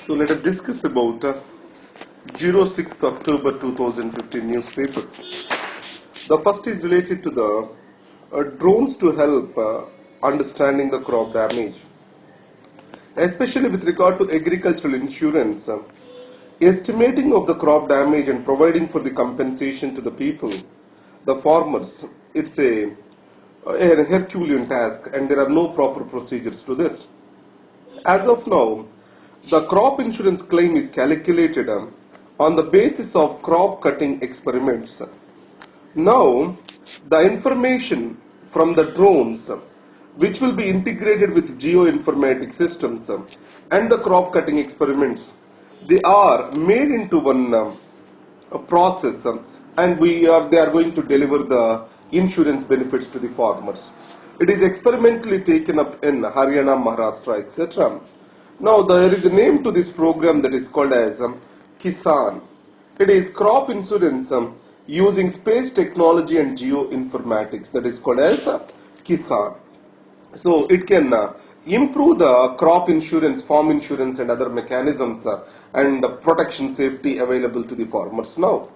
So let us discuss about 06th October 2015 newspaper. The first is related to the drones to help understanding the crop damage, especially with regard to agricultural insurance, estimating of the crop damage and providing for the compensation to the people, the farmers. It's a Herculean task, and there are no proper procedures to this. As of now, the crop insurance claim is calculated on the basis of crop cutting experiments. Now, the information from the drones, which will be integrated with geoinformatic systems and the crop cutting experiments, they are made into one process, and they are going to deliver the insurance benefits to the farmers. It is experimentally taken up in Haryana, Maharashtra, etc. Now there is a name to this program that is called as Kisan. It is crop insurance using space technology and geoinformatics, that is called as Kisan. So it can improve the crop insurance, farm insurance and other mechanisms and protection safety available to the farmers now.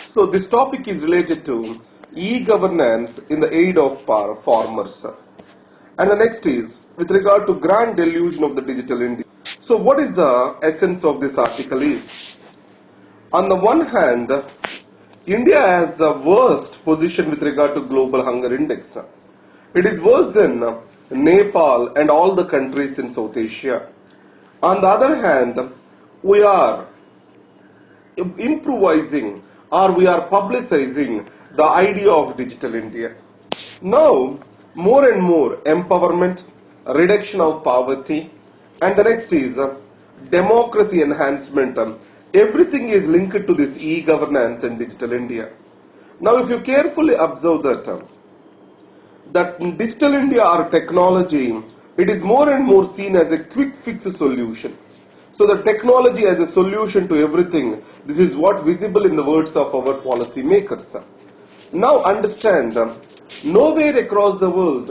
So this topic is related to e-governance in the aid of farmers. And the next is with regard to grand delusion of the digital India. So what is the essence of this article is? On the one hand, India has the worst position with regard to global hunger index. It is worse than Nepal and all the countries in South Asia. On the other hand, we are improvising or we are publicizing the idea of digital India. Now, more and more empowerment, reduction of poverty, and the next is democracy enhancement. Everything is linked to this e-governance and digital India. Now, if you carefully observe that digital India or technology, it is more and more seen as a quick fix solution. So the technology as a solution to everything, this is what visible in the words of our policy makers. Now understand, nowhere across the world,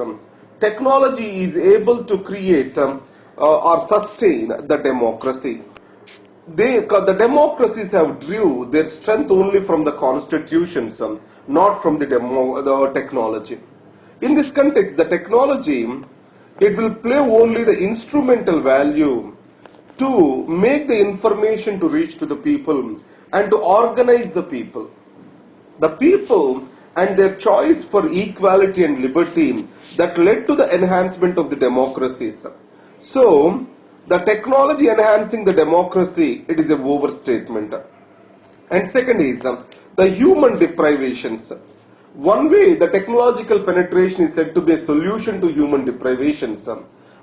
technology is able to create or sustain the democracy. The democracies have drew their strength only from the constitutions, not from the technology. In this context, the technology, it will play only the instrumental value to make the information to reach to the people and to organize the people. The people and their choice for equality and liberty that led to the enhancement of the democracies. So, the technology enhancing the democracy, it is an overstatement. And second is the human deprivations. One way, the technological penetration is said to be a solution to human deprivations.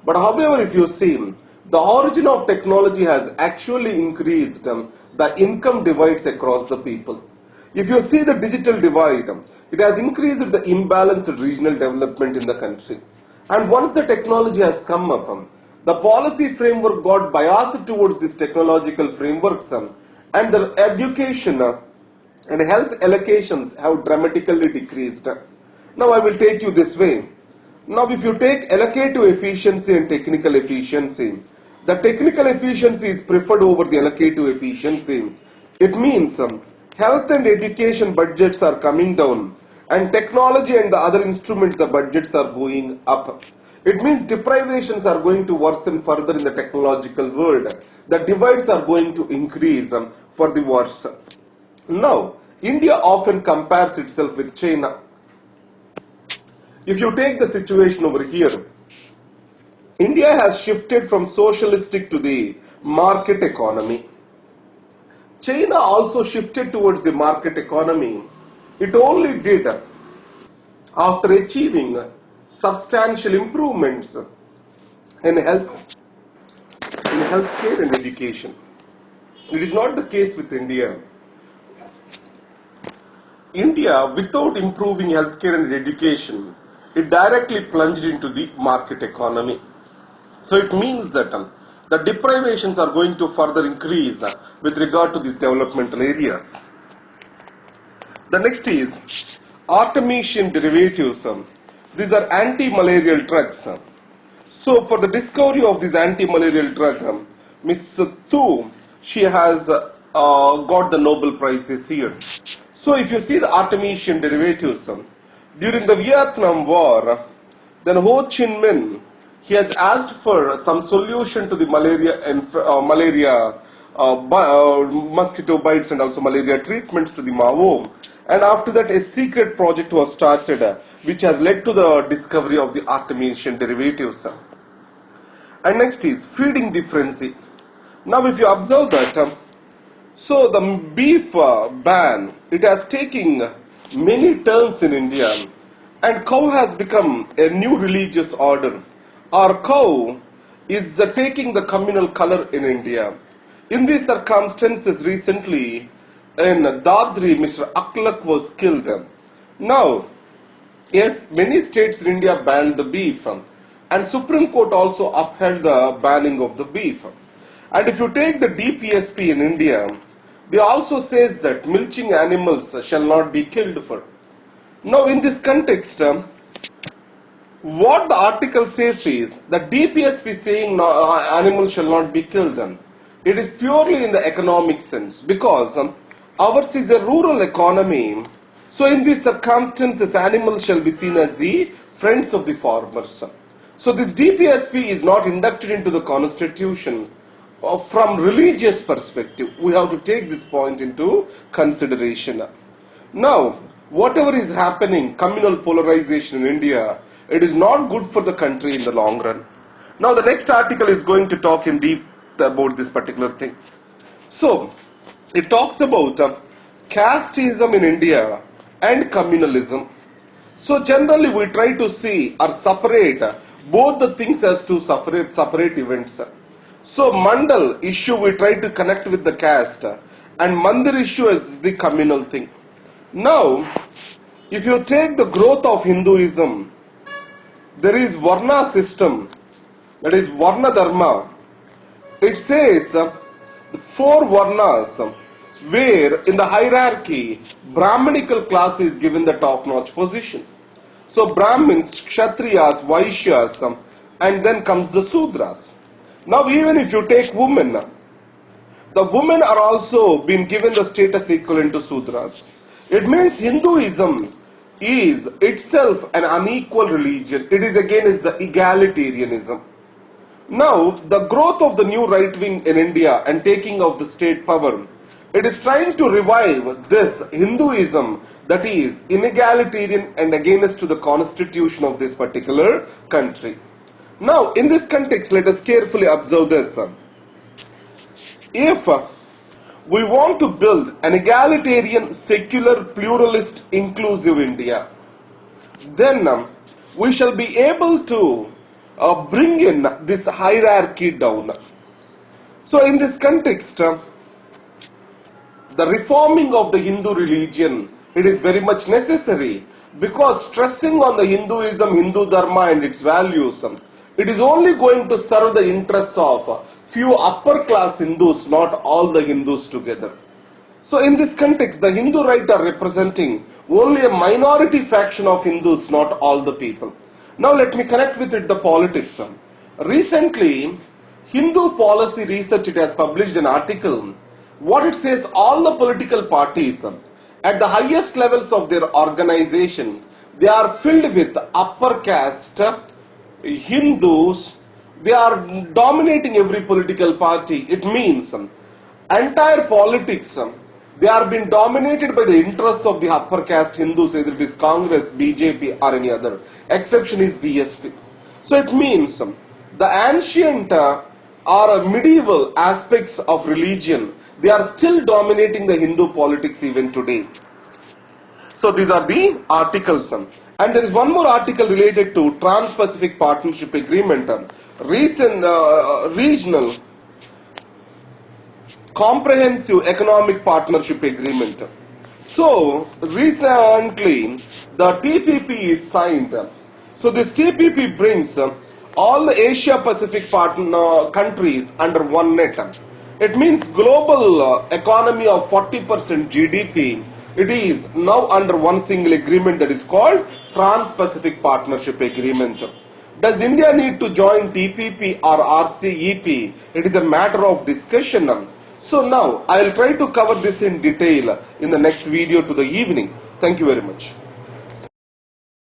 But however, if you see, the origin of technology has actually increased the income divides across the people. If you see the digital divide, it has increased the imbalanced regional development in the country. And once the technology has come up, the policy framework got biased towards these technological frameworks, and the education and health allocations have dramatically decreased. Now I will take you this way. Now if you take allocative efficiency and technical efficiency, the technical efficiency is preferred over the allocative efficiency. It means health and education budgets are coming down, and technology and the other instruments, the budgets are going up. It means deprivations are going to worsen further in the technological world. The divides are going to increase for the worse. Now, India often compares itself with China. If you take the situation over here, India has shifted from socialistic to the market economy. China also shifted towards the market economy. It only did after achieving substantial improvements in healthcare and education. It is not the case with India. India, without improving healthcare and education, it directly plunged into the market economy. So it means that the deprivations are going to further increase with regard to these developmental areas. The next is artemisinin derivatives. These are anti-malarial drugs. So for the discovery of this anti-malarial drug, Miss Tu, she has got the Nobel Prize this year. So if you see the Artemian derivatives, during the Vietnam War, then Ho Chi Minh, he has asked for some solution to the mosquito bites and also malaria treatments to the Mao. And after that, a secret project was started, which has led to the discovery of the Artemian derivatives. And next is feeding the frenzy. Now, if you observe that, so the beef ban, it has taken many turns in India, and cow has become a new religious order. Our cow is taking the communal color in India. In these circumstances, recently in Dadri, Mr. Aklak was killed. Now, yes, many states in India banned the beef, and Supreme Court also upheld the banning of the beef. And if you take the DPSP in India, they also says that milching animals shall not be killed for. Now, in this context, what the article says is that DPSP saying animals shall not be killed. It is purely in the economic sense, because ours is a rural economy. So in these circumstances, animals shall be seen as the friends of the farmers. So this DPSP is not inducted into the constitution from religious perspective. We have to take this point into consideration. Now, whatever is happening, communal polarization in India, it is not good for the country in the long run. Now, the next article is going to talk in deep about this particular thing. So, it talks about casteism in India and communalism. So, generally we try to see or separate both the things as two separate events. So, Mandal issue we try to connect with the caste, and Mandir issue is the communal thing. Now, if you take the growth of Hinduism, there is Varna system, that is Varna Dharma. It says the four Varnas, where in the hierarchy, Brahmanical class is given the top-notch position. So Brahmins, Kshatriyas, Vaishyas, and then comes the Sudras. Now even if you take women, the women are also being given the status equivalent to Sudras. It means Hinduism is itself an unequal religion. It is against the egalitarianism. Now, the growth of the new right wing in India and taking of the state power, it is trying to revive this Hinduism that is inegalitarian and against to the constitution of this particular country. Now, in this context, let us carefully observe this. If we want to build an egalitarian, secular, pluralist, inclusive India, then we shall be able to bring in this hierarchy down. So in this context, the reforming of the Hindu religion, it is very much necessary, because stressing on the Hinduism, Hindu Dharma and its values, it is only going to serve the interests of few upper class Hindus, not all the Hindus together. So in this context, the Hindu right are representing only a minority faction of Hindus, not all the people. Now let me connect with it the politics. Recently, Hindu Policy Research, it has published an article. What it says, all the political parties at the highest levels of their organization, they are filled with upper caste Hindus. They are dominating every political party. It means entire politics, they are being dominated by the interests of the upper caste Hindus, either it is Congress, BJP or any other. Exception is BSP. So it means the ancient or medieval aspects of religion, they are still dominating the Hindu politics even today. So these are the articles. And there is one more article related to Trans-Pacific Partnership Agreement, regional comprehensive economic partnership agreement. So recently the TPP is signed. So this TPP brings all the Asia Pacific countries under one net. It means global economy of 40% GDP. It is now under one single agreement, that is called Trans-Pacific Partnership Agreement. Does India need to join TPP or RCEP? It is a matter of discussion. So now I will try to cover this in detail in the next video to the evening. Thank you very much.